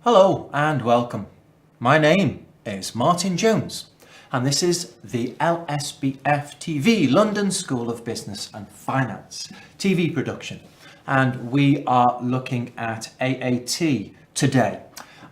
Hello and welcome. My name is Martin Jones and this is the LSBF TV, London School of Business and Finance TV production, and we are looking at AAT today.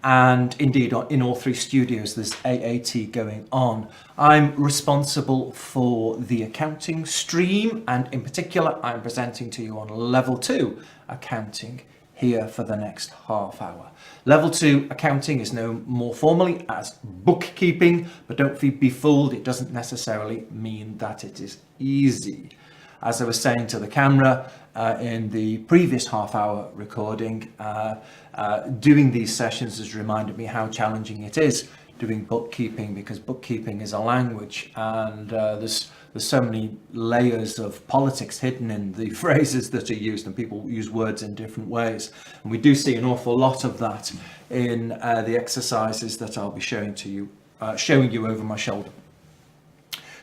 And indeed, in all three studios there's AAT going on. I'm responsible for the accounting stream, and in particular I'm presenting to you on level 2 accounting here for the next half hour. Level 2 accounting is known more formally as bookkeeping, but don't be fooled, it doesn't necessarily mean that it is easy. As I was saying to the camera in the previous half hour recording, doing these sessions has reminded me how challenging it is doing bookkeeping, because bookkeeping is a language, and there's so many layers of politics hidden in the phrases that are used, and people use words in different ways. And we do see an awful lot of that in the exercises that I'll be showing you over my shoulder.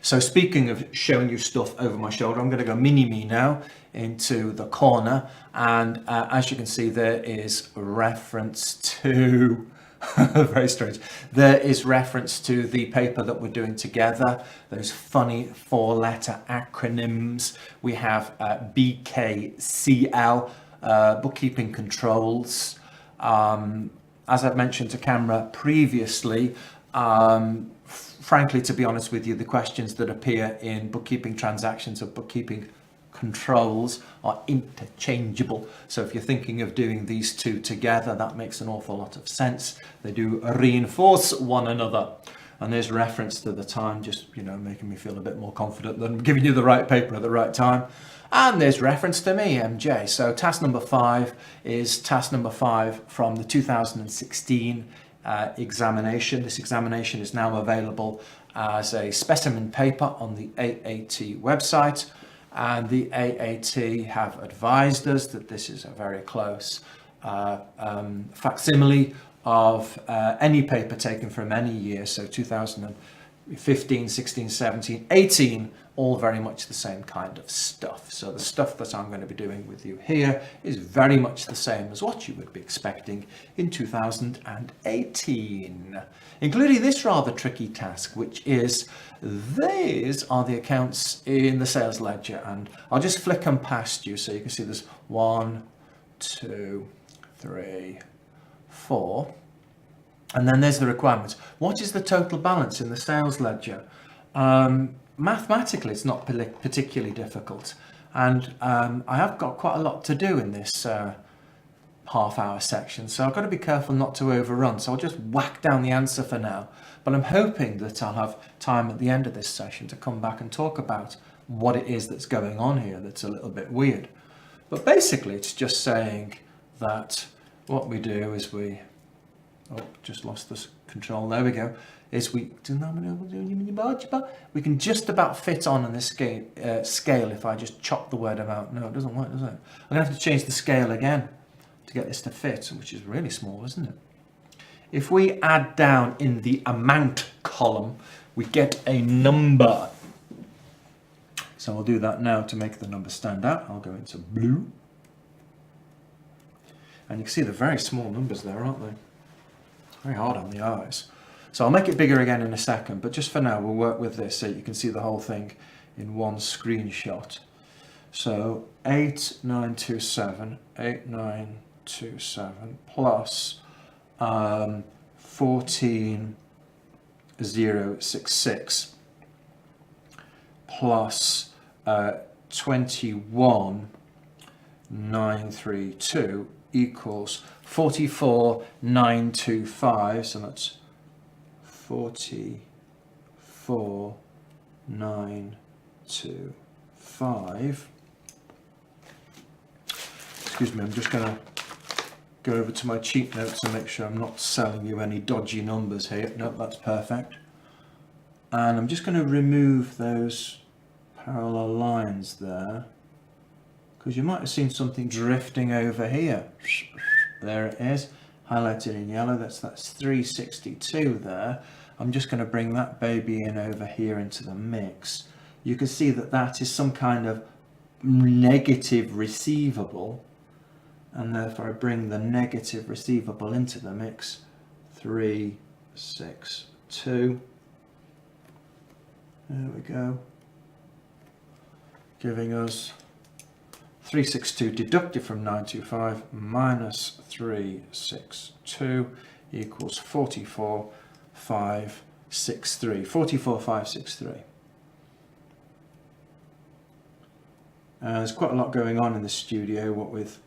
So speaking of showing you stuff over my shoulder, I'm going to go mini-me now into the corner, and as you can see there is reference to very strange. There is reference to the paper that we're doing together, those funny 4-letter acronyms. We have BKCL, bookkeeping controls. As I've mentioned to camera previously, frankly, to be honest with you, the questions that appear in bookkeeping transactions or bookkeeping controls are interchangeable. So if you're thinking of doing these two together, that makes an awful lot of sense. They do reinforce one another. And there's reference to the time, just, making me feel a bit more confident that I'm giving you the right paper at the right time. And there's reference to me, MJ. So task number 5 is task number 5 from the 2016 examination. This examination is now available as a specimen paper on the AAT website, and the AAT have advised us that this is a very close facsimile of any paper taken from any year, so 2015, 16, 17, 18, all very much the same kind of stuff. So the stuff that I'm going to be doing with you here is very much the same as what you would be expecting in 2018, including this rather tricky task, which is these are the accounts in the sales ledger, and I'll just flick them past you so you can see there's 1, 2, 3, 4, and then there's the requirements. What is the total balance in the sales ledger? Mathematically, it's not particularly difficult, and I have got quite a lot to do in this half-hour section, so I've got to be careful not to overrun. So I'll just whack down the answer for now, but I'm hoping that I'll have time at the end of this session to come back and talk about what it is that's going on here that's a little bit weird. But basically, it's just saying that what we do is just lost this control. There we go. We can just about fit on this scale if I just chop the word out. No, it doesn't work, does it? I'm going to have to change the scale again to get this to fit, which is really small, isn't it? If we add down in the amount column, we get a number. So I'll do that now to make the number stand out. I'll go into blue. And you can see the very small numbers there, aren't they? Very hard on the eyes. So I'll make it bigger again in a second, but just for now we'll work with this so you can see the whole thing in one screenshot. So 8927 plus 14066 plus 21932 equals 44925. So that's 44925. Excuse me, I'm just going to go over to my cheat notes and make sure I'm not selling you any dodgy numbers here. Nope, that's perfect. And I'm just going to remove those parallel lines there, because you might have seen something drifting over here. There it is, highlighted in yellow. That's 362 there. I'm just going to bring that baby in over here into the mix. You can see that that is some kind of negative receivable, and therefore I bring the negative receivable into the mix. 362. There we go. Giving us 362 deducted from 925 minus 362 equals 44,563. 44,563. There's quite a lot going on in the studio, what with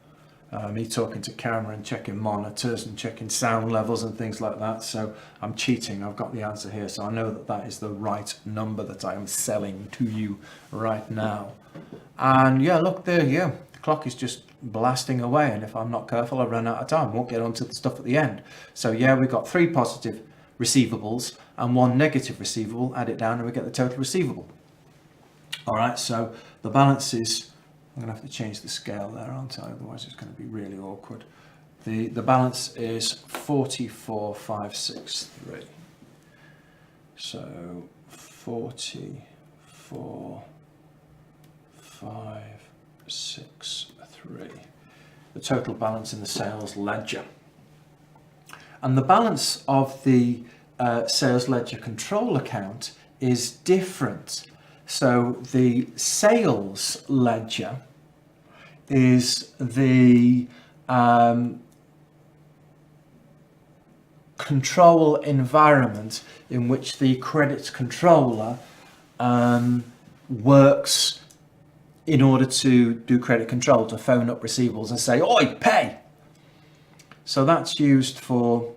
me talking to camera and checking monitors and checking sound levels and things like that. So I'm cheating. I've got the answer here, so I know that that is the right number that I am selling to you right now. And yeah, look there, yeah, the clock is just blasting away, and if I'm not careful, I'll run out of time. Won't get onto the stuff at the end. So yeah, we've got 3 positive receivables and 1 negative receivable. Add it down and we get the total receivable. All right, so the balance is, I'm going to have to change the scale there, aren't I? Otherwise it's going to be really awkward. The balance is 44,563. So 44,563. The total balance in the sales ledger. And the balance of the sales ledger control account is different. So the sales ledger is the control environment in which the credit controller works in order to do credit control, to phone up receivables and say, "Oi, pay!" So that's used for,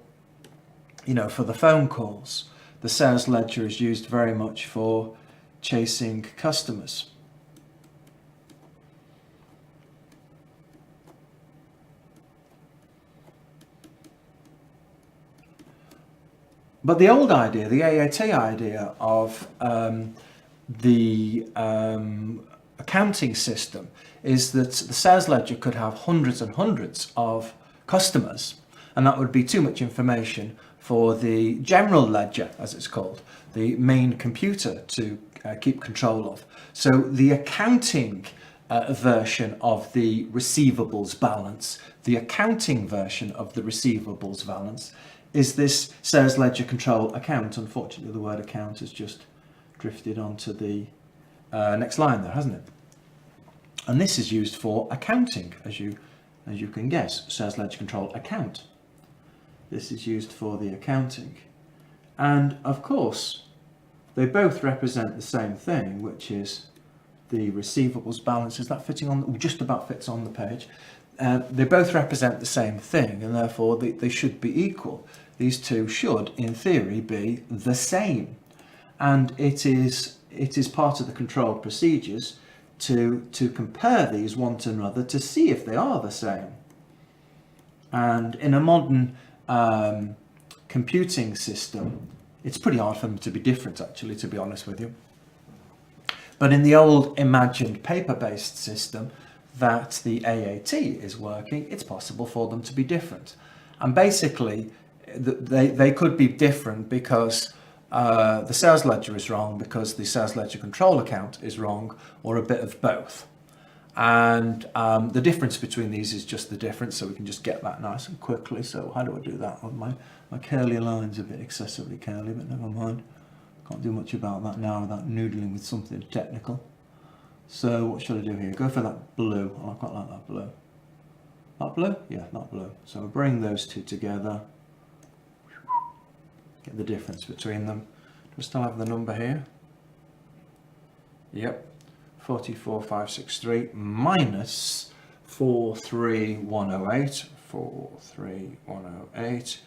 you know, for the phone calls. The sales ledger is used very much for chasing customers. But the old idea, the AAT idea of the accounting system is that the sales ledger could have hundreds and hundreds of customers, and that would be too much information for the general ledger, as it's called, the main computer to keep control of. So the accounting version of the receivables balance, the accounting version of the receivables balance is this sales ledger control account. Unfortunately, the word account has just drifted onto the next line there, hasn't it? And this is used for accounting, as you can guess, sales ledger control account. This is used for the accounting. And of course, they both represent the same thing, which is the receivables balance. Is that fitting on? Just about fits on the page. They both represent the same thing, and therefore they should be equal. These two should, in theory, be the same. And it is part of the control procedures to compare these one to another to see if they are the same. And in a modern computing system, it's pretty hard for them to be different, actually, to be honest with you. But in the old imagined paper-based system that the AAT is working, it's possible for them to be different. And basically, they could be different because the sales ledger is wrong, because the sales ledger control account is wrong, or a bit of both. And the difference between these is just the difference, so we can just get that nice and quickly. So how do I do that? Well, my curly line's a bit excessively curly, but never mind. Can't do much about that now without noodling with something technical. So what should I do here? Go for that blue. Oh, I quite like that blue. That blue? Yeah, that blue. So we'll bring those two together. Get the difference between them. Do we still have the number here? Yep. 44,563 minus 43,108. 43,108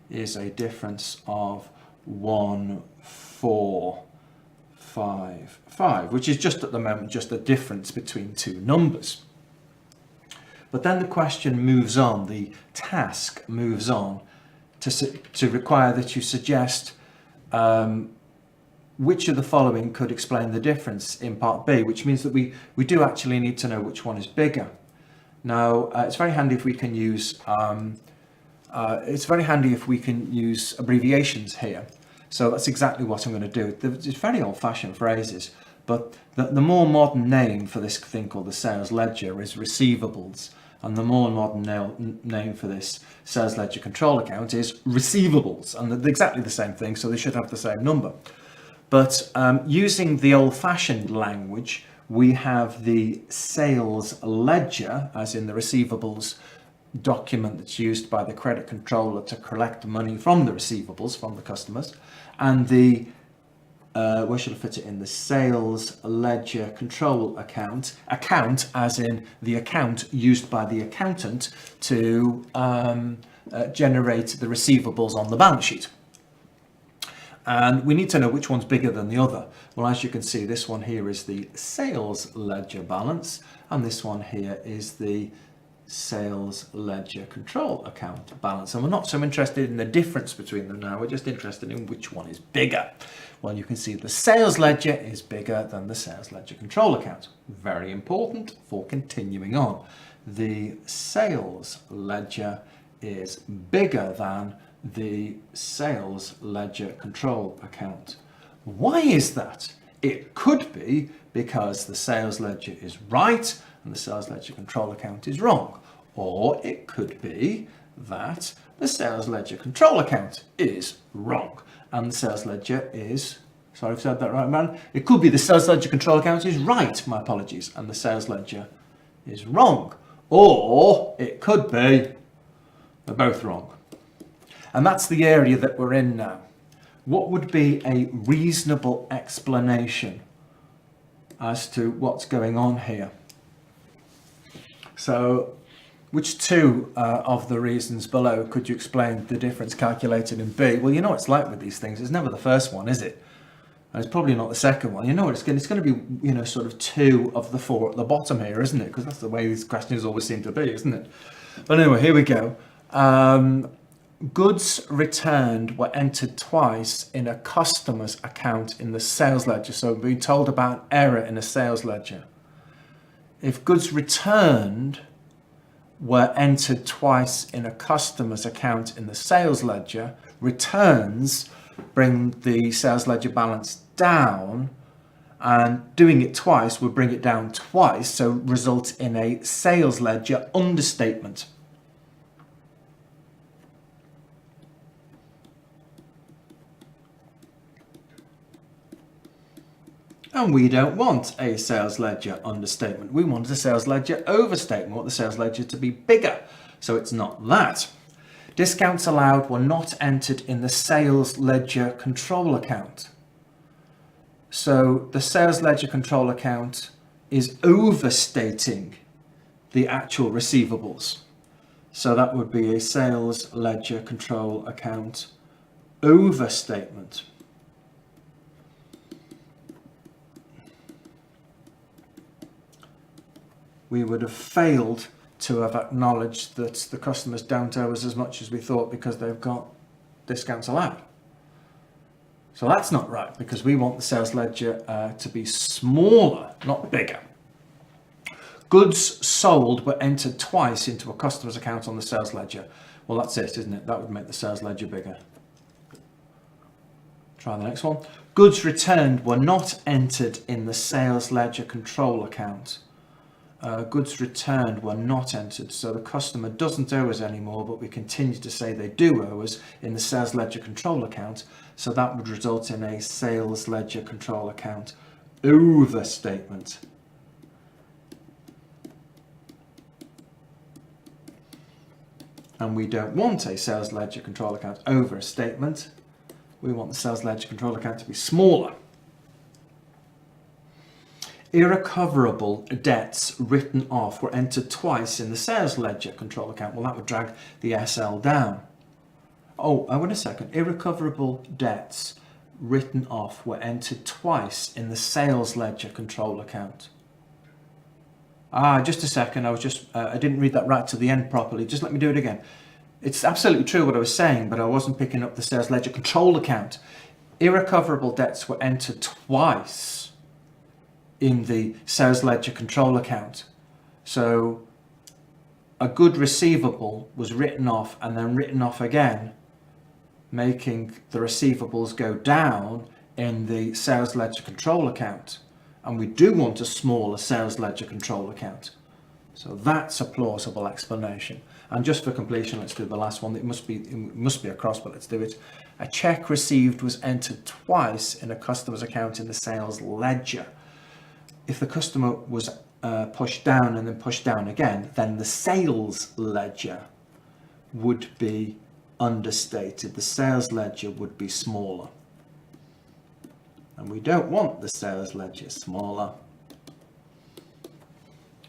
is a difference of 1,455, which is just at the moment just a difference between two numbers. But then the question moves on, the task moves on to require that you suggest which of the following could explain the difference in part B, which means that we do actually need to know which one is bigger. Now, it's very handy if we can use abbreviations here. So that's exactly what I'm going to do. It's very old-fashioned phrases, but the more modern name for this thing called the sales ledger is receivables. And the more modern name for this sales ledger control account is receivables, and they're exactly the same thing, so they should have the same number. But using the old-fashioned language, we have the sales ledger, as in the receivables document that's used by the credit controller to collect money from the receivables from the customers, and the where should I fit it in? The sales ledger control account as in the account used by the accountant to generate the receivables on the balance sheet. And we need to know which one's bigger than the other. Well, as you can see, this one here is the sales ledger balance, and this one here is the sales ledger control account balance. And we're not so interested in the difference between them now, we're just interested in which one is bigger. Well, you can see the sales ledger is bigger than the sales ledger control account. Very important for continuing on. The sales ledger is bigger than the sales ledger control account. Why is that? It could be because the sales ledger is right and the sales ledger control account is wrong. Or it could be that the sales ledger control account is wrong and the sales ledger is, sorry if I said that right, man. It could be the sales ledger control account is right, my apologies, and the sales ledger is wrong. Or it could be they're both wrong. And that's the area that we're in now. What would be a reasonable explanation as to what's going on here? So, which two of the reasons below could you explain the difference calculated in B? Well, you know what it's like with these things. It's never the first one, is it? And it's probably not the second one. You know what it's going to be, you know, sort of two of the four at the bottom here, isn't it? Because that's the way these questions always seem to be, isn't it? But anyway, here we go. Goods returned were entered twice in a customer's account in the sales ledger. So we're being told about an error in a sales ledger. If goods returned were entered twice in a customer's account in the sales ledger, returns bring the sales ledger balance down, and doing it twice would bring it down twice, so result in a sales ledger understatement. And we don't want a sales ledger understatement. We want a sales ledger overstatement. We want the sales ledger to be bigger. So it's not that. Discounts allowed were not entered in the sales ledger control account. So the sales ledger control account is overstating the actual receivables. So that would be a sales ledger control account overstatement. We would have failed to have acknowledged that the customers don't owe us as much as we thought because they've got discounts allowed. So that's not right, because we want the sales ledger to be smaller, not bigger. Goods sold were entered twice into a customer's account on the sales ledger. Well, that's it, isn't it? That would make the sales ledger bigger. Try the next one. Goods returned were not entered in the sales ledger control account. Goods returned were not entered, so the customer doesn't owe us anymore, but we continue to say they do owe us in the sales ledger control account, so that would result in a sales ledger control account overstatement. And we don't want a sales ledger control account overstatement. We want the sales ledger control account to be smaller. Irrecoverable debts written off were entered twice in the sales ledger control account. Well, that would drag the SL down. Oh, wait a second. Irrecoverable debts written off were entered twice in the sales ledger control account. Just a second. I didn't read that right to the end properly. Just let me do it again. It's absolutely true what I was saying, but I wasn't picking up the sales ledger control account. Irrecoverable debts were entered twice in the sales ledger control account. So a good receivable was written off and then written off again, making the receivables go down in the sales ledger control account. And we do want a smaller sales ledger control account. So that's a plausible explanation. And just for completion, let's do the last one. It must be a cross, but let's do it. A check received was entered twice in a customer's account in the sales ledger. If the customer was pushed down and then pushed down again, then the sales ledger would be understated. The sales ledger would be smaller. And we don't want the sales ledger smaller.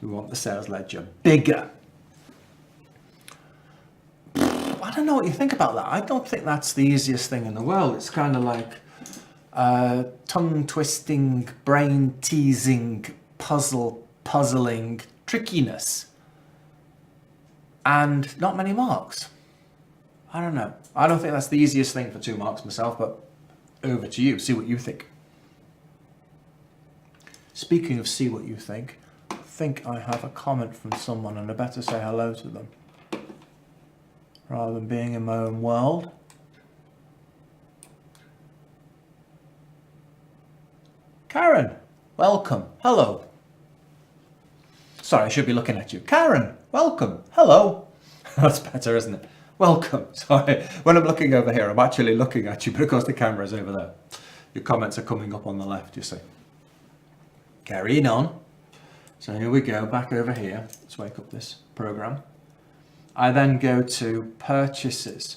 We want the sales ledger bigger. I don't know what you think about that. I don't think that's the easiest thing in the world. It's kind of like tongue-twisting, brain-teasing, puzzling trickiness. And not many marks. I don't know. I don't think that's the easiest thing for 2 marks myself, but over to you. See what you think. Speaking of see what you think, I think I have a comment from someone and I better say hello to them rather than being in my own world. Karen, welcome. Hello. Sorry, I should be looking at you. Karen, welcome. Hello. That's better, isn't it? Welcome. Sorry, when I'm looking over here, I'm actually looking at you, but of course the camera's over there. Your comments are coming up on the left, you see. Carrying on. So here we go, back over here. Let's wake up this program. I then go to purchases.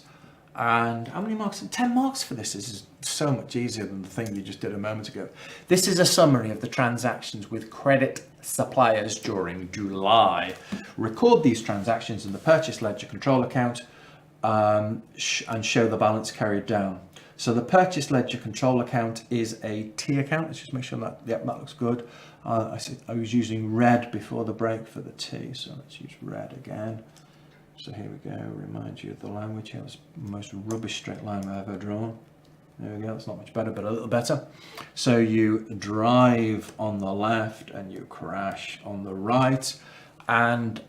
And how many marks? 10 marks for this. This is so much easier than the thing you just did a moment ago. This is a summary of the transactions with credit suppliers during July. Record these transactions in the purchase ledger control account and show the balance carried down. So the purchase ledger control account is a T account. Let's just make sure that, yep, that looks good. I was using red before the break for the T, so let's use red again. So here we go, remind you of the language here. It's the most rubbish straight line I've ever drawn. There we go, that's not much better, but a little better. So you drive on the left and you crash on the right. And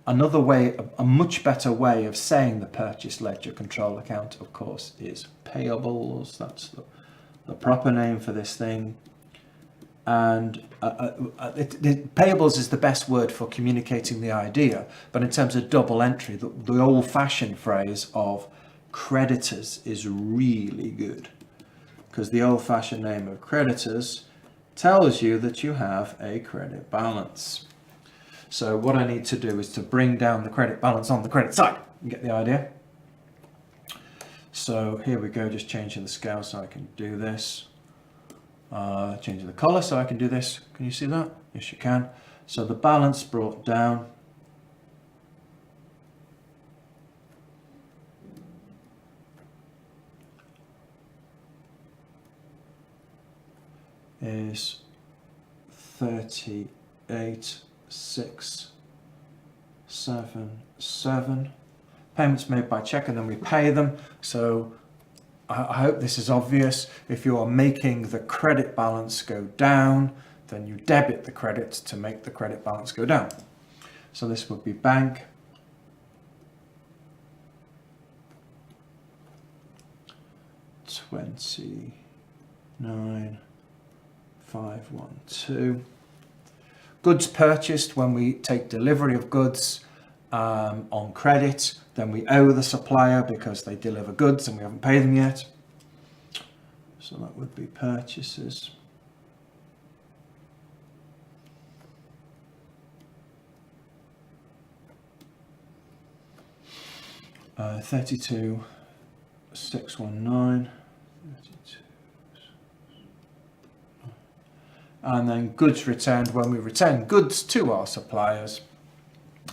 another way, a much better way of saying the purchase ledger control account, of course, is payables. That's the proper name for this thing. And payables is the best word for communicating the idea, but in terms of double entry, the old-fashioned phrase of creditors is really good, because the old-fashioned name of creditors tells you that you have a credit balance. So what I need to do is to bring down the credit balance on the credit side. You get the idea? So here we go, just changing the scale so I can do this. Changing the color so I can do this. Can you see that? Yes, you can. So the balance brought down is 38,677. Payments made by check and then we pay them. So I hope this is obvious. If you are making the credit balance go down, then you debit the credit to make the credit balance go down. So this would be bank. $29,512. Goods purchased when we take delivery of goods on credit, then we owe the supplier because they deliver goods and we haven't paid them yet. So that would be purchases. Uh, 32,619. And then goods returned when we return goods to our suppliers.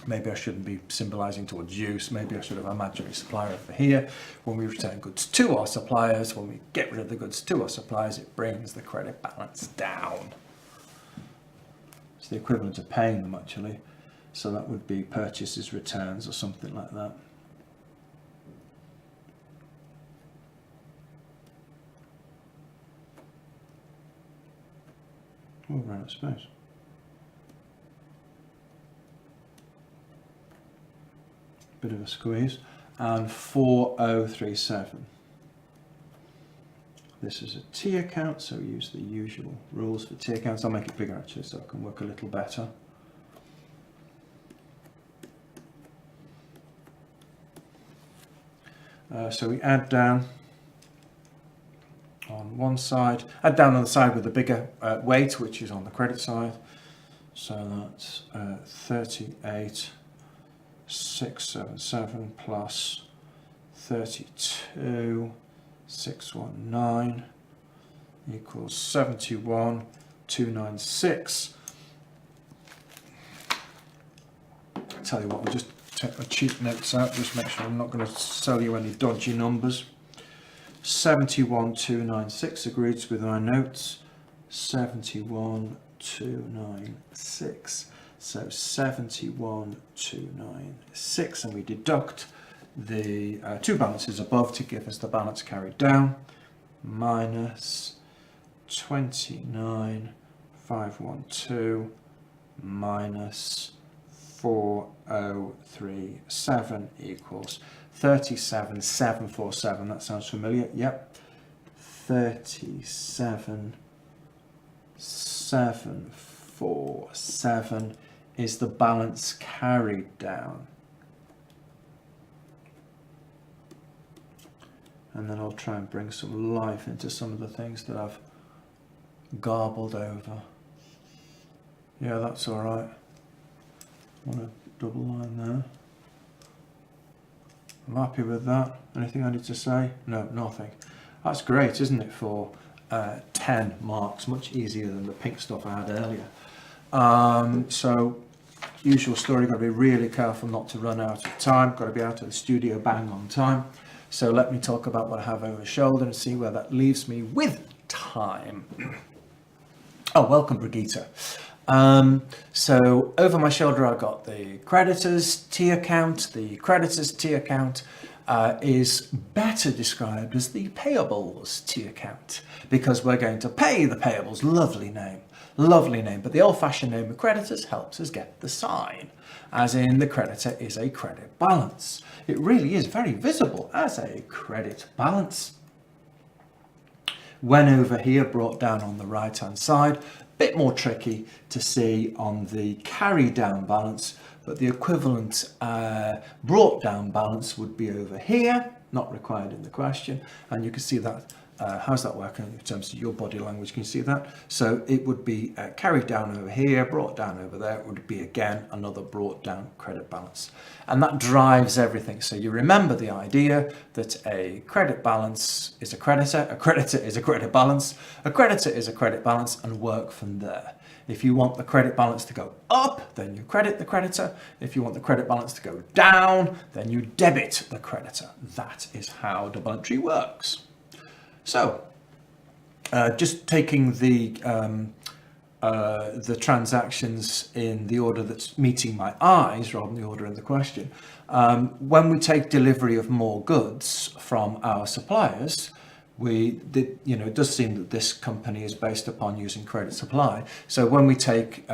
Maybe I shouldn't be symbolizing towards use. Maybe I should have imaginary supplier over here. When we return goods to our suppliers, when we get rid of the goods to our suppliers, it brings the credit balance down. It's the equivalent of paying them actually. So that would be purchases, returns, or something like that. Oh, ran out of space. Bit of a squeeze. And 4037. This is a T account, so we use the usual rules for T accounts. I'll make it bigger actually so I can work a little better. So we add down on one side, add down on the side with the bigger weight, which is on the credit side. So that's 38,677 plus 32,619 equals 71,296. Tell you what, we'll just take my cheat notes out, just make sure I'm not going to sell you any dodgy numbers. 71,296 agrees with my notes. 71,296. So 71,296, and we deduct the two balances above to give us the balance carried down, minus 29,512 minus 4,037 equals 37,747. That sounds familiar. Yep. 37,747 is the balance carried down. And then I'll try and bring some life into some of the things that I've garbled over. Yeah, that's all right. Want a double line there. I'm happy with that. Anything I need to say? No, nothing. That's great, isn't it, for 10 marks? Much easier than the pink stuff I had earlier. So, usual story, got to be really careful not to run out of time. Got to be out of the studio bang on time. So let me talk about what I have over my shoulder and see where that leaves me with time. Oh, welcome, Brigitte. So over my shoulder, I've got the creditors T account. The creditors T account is better described as the payables T account, because we're going to pay the payables. Lovely name, but the old-fashioned name of creditors helps us get the sign, as in the creditor is a credit balance. It really is very visible as a credit balance. When over here, brought down on the right hand side, bit more tricky to see on the carry down balance, but the equivalent brought down balance would be over here, not required in the question, and you can see that. How's that working in terms of your body language? Can you see that? So it would be carried down over here, brought down over there. It would be again another brought down credit balance, and that drives everything. So you remember the idea that a credit balance is a creditor is a credit balance, a creditor is a credit balance, and work from there. If you want the credit balance to go up, then you credit the creditor. If you want the credit balance to go down, then you debit the creditor. That is how double entry works. So, just taking the transactions in the order that's meeting my eyes rather than the order in the question. When we take delivery of more goods from our suppliers, it does seem that this company is based upon using credit supply. So when we take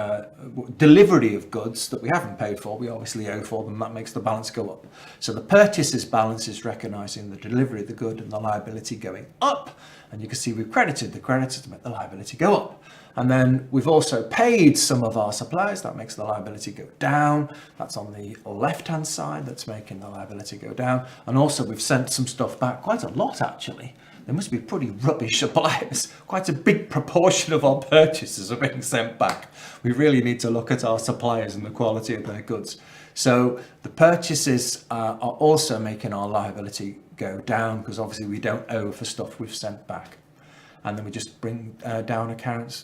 delivery of goods that we haven't paid for, we obviously owe for them. That makes the balance go up. So the purchases balance is recognizing the delivery of the good and the liability going up. And you can see we've credited the creditor to make the liability go up. And then we've also paid some of our suppliers. That makes the liability go down. That's on the left-hand side. That's making the liability go down. And also we've sent some stuff back, quite a lot actually. There must be pretty rubbish suppliers. Quite a big proportion of our purchases are being sent back. We really need to look at our suppliers and the quality of their goods. So the purchases are also making our liability go down, because obviously we don't owe for stuff we've sent back. And then we just bring down accounts.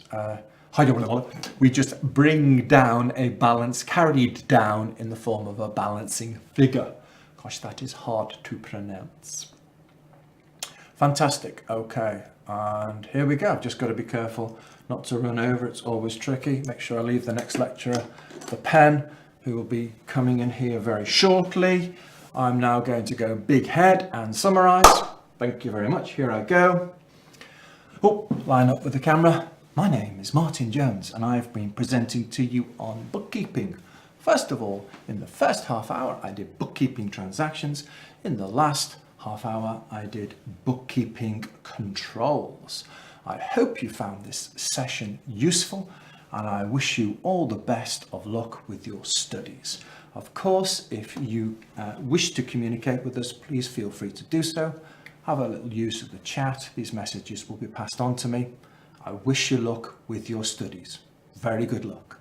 We just bring down a balance carried down in the form of a balancing figure. Gosh, that is hard to pronounce. Fantastic. Okay, and here we go. I've just got to be careful not to run over. It's always tricky. Make sure I leave the next lecturer the pen, who will be coming in here very shortly. I'm now going to go big head and summarize. Thank you very much. Here I go. Oh, line up with the camera. My name is Martin Jones, and I've been presenting to you on bookkeeping. First of all, in the first half hour, I did bookkeeping transactions. In the last half hour, I did bookkeeping controls. I hope you found this session useful, and I wish you all the best of luck with your studies. Of course, if you wish to communicate with us, please feel free to do so. Have a little use of the chat. These messages will be passed on to me. I wish you luck with your studies. Very good luck.